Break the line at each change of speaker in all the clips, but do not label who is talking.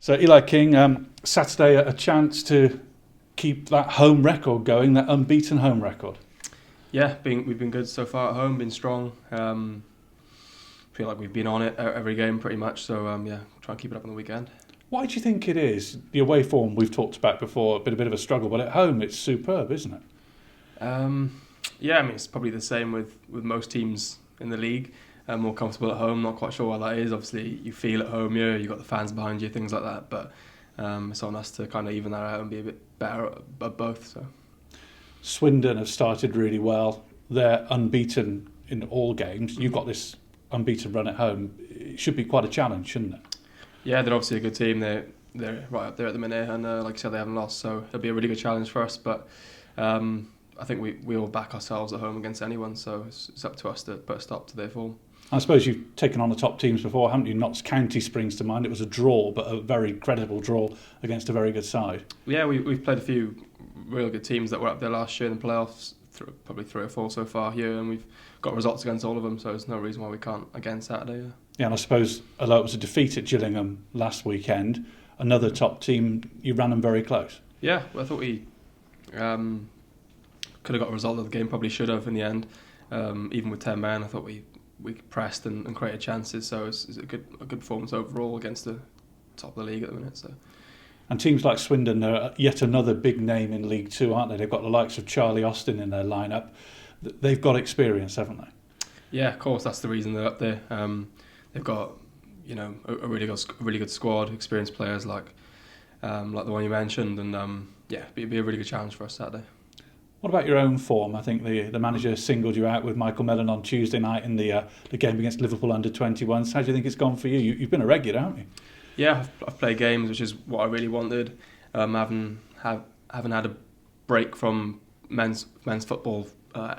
So Eli King, Saturday a chance to keep that home record going, that unbeaten home record.
Yeah, we've been good so far at home, been strong. Feel like we've been on it every game pretty much. So try and keep it up on the weekend.
Why do you think it is? The away form we've talked about before, been a bit of a struggle, but at home it's superb, isn't it?
Yeah, I mean it's probably the same with most teams in the league. More comfortable at home. Not quite sure why that is. Obviously, you feel at home. You've got the fans behind you, things like that. But it's on us to kind of even that out and be a bit better at both. So
Swindon have started really well. They're unbeaten in all games. You've got this unbeaten run at home. It should be quite a challenge, shouldn't it?
Yeah, they're obviously a good team. They're right up there at the minute, and like I said, they haven't lost. So it'll be a really good challenge for us. But I think we all back ourselves at home against anyone. So it's up to us to put a stop to their form.
I suppose you've taken on the top teams before, haven't you? Notts County springs to mind. It was a draw, but a very credible draw against a very good side.
Yeah, we've played a few real good teams that were up there last year in the playoffs, probably 3 or 4 so far here, and we've got results against all of them, so there's no reason why we can't again Saturday.
Yeah, and I suppose, although it was a defeat at Gillingham last weekend, another top team, you ran them very close.
Yeah, well, I thought we could have got a result of the game, probably should have in the end. Even with 10 men, I thought we pressed and created chances, so it's a good performance overall against the top of the league at the minute. So.
And teams like Swindon are yet another big name in League Two, aren't they? They've got the likes of Charlie Austin in their lineup. They've got experience, haven't they?
Yeah, of course. That's the reason they're up there. They've got a really good squad, experienced players like the one you mentioned, and it'd be a really good challenge for us Saturday.
What about your own form? I think the manager singled you out with Michael Mellon on Tuesday night in the game against Liverpool under-21s. How do you think it's gone for you? You've been a regular, haven't you?
Yeah, I've played games, which is what I really wanted. I haven't had a break from men's football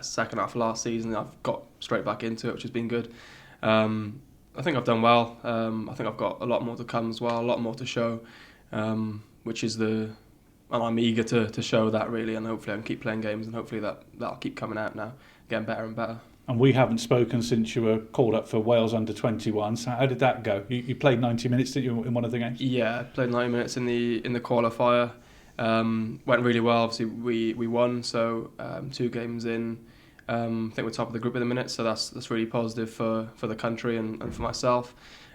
second half of last season. I've got straight back into it, which has been good. I think I've done well. I think I've got a lot more to come as well, a lot more to show, which is and I'm eager to show that really, and hopefully I can keep playing games, and hopefully that'll keep coming out now, getting better and better. And
we haven't spoken since you were called up for Wales under-21s. So how did that go? You played 90 minutes, didn't you, in one of the games?
Yeah, I played 90 minutes in the qualifier. Went really well. Obviously, we won. So 2 games in, I think we're top of the group at the minute. So that's really positive for the country and for myself.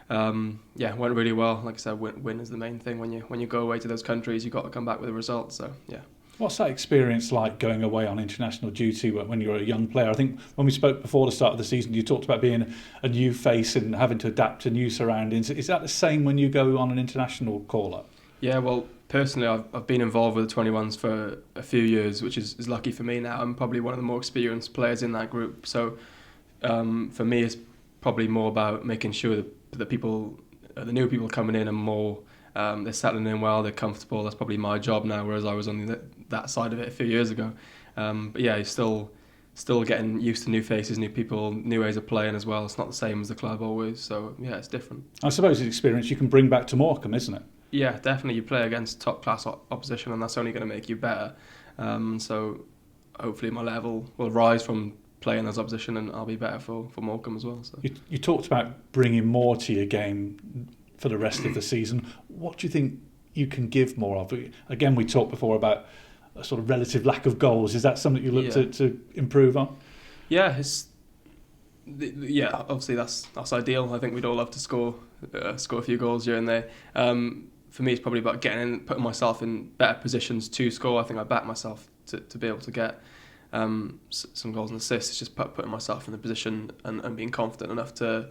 Went really well. Like I said, win is the main thing. When you go away to those countries, you've got to come back with a result. So yeah.
What's that experience like going away on international duty when you're a young player? I think when we spoke before the start of the season, you talked about being a new face and having to adapt to new surroundings. Is that the same when you go on an international call-up?
Yeah, well, personally, I've been involved with the 21s for a few years, which is lucky for me now. I'm probably one of the more experienced players in that group. So for me, it's probably more about making sure that the new people coming in are more... they're settling in well, they're comfortable. That's probably my job now, whereas I was on that side of it a few years ago. But yeah, you're still getting used to new faces, new people, new ways of playing as well. It's not the same as the club always, so yeah, it's different.
I suppose it's experience you can bring back to Morecambe, isn't it?
Yeah, definitely. You play against top class opposition, and that's only going to make you better. So hopefully my level will rise from playing as opposition, and I'll be better for Morecambe as well. So.
You talked about bringing more to your game for the rest of the season. What do you think you can give more of? Again, we talked before about a sort of relative lack of goals. Is that something you look to improve on?
Yeah, obviously that's ideal. I think we'd all love to score a few goals here and there. For me, it's probably about putting myself in better positions to score. I think I back myself to be able to get some goals and assists. It's just putting myself in the position and being confident enough to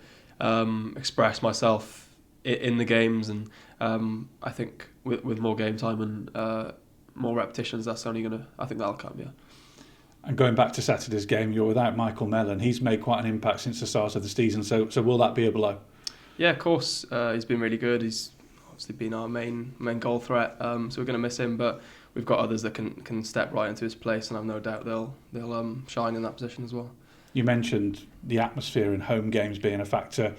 express myself in the games, and I think with more game time and more repetitions, that's only I think that'll come, yeah.
And going back to Saturday's game, you're without Michael Mellon. He's made quite an impact since the start of the season, so will that be a blow? Yeah,
of course. He's been really good. He's obviously been our main goal threat, so we're going to miss him, but we've got others that can step right into his place, and I've no doubt they'll shine in that position as well.
You mentioned the atmosphere in home games being a factor.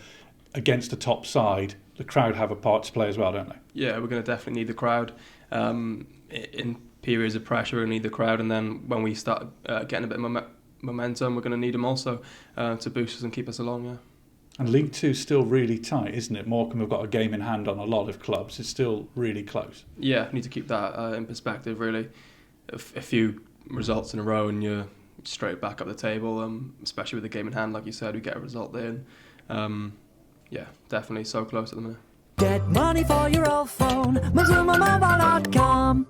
Against a top side, the crowd have a part to play as well, don't they?
Yeah, we're going to definitely need the crowd. In periods of pressure, we're going to need the crowd, and then when we start getting a bit of momentum, we're going to need them also to boost us and keep us along, yeah.
And League Two's still really tight, isn't it? Morecambe have got a game in hand on a lot of clubs. It's still really close.
Yeah, need to keep that in perspective, really. A few results in a row and you're straight back up the table, especially with the game in hand, like you said, we get a result there. Yeah, definitely so close at the minute.
Get money for your old phone, MazumaMobile.com.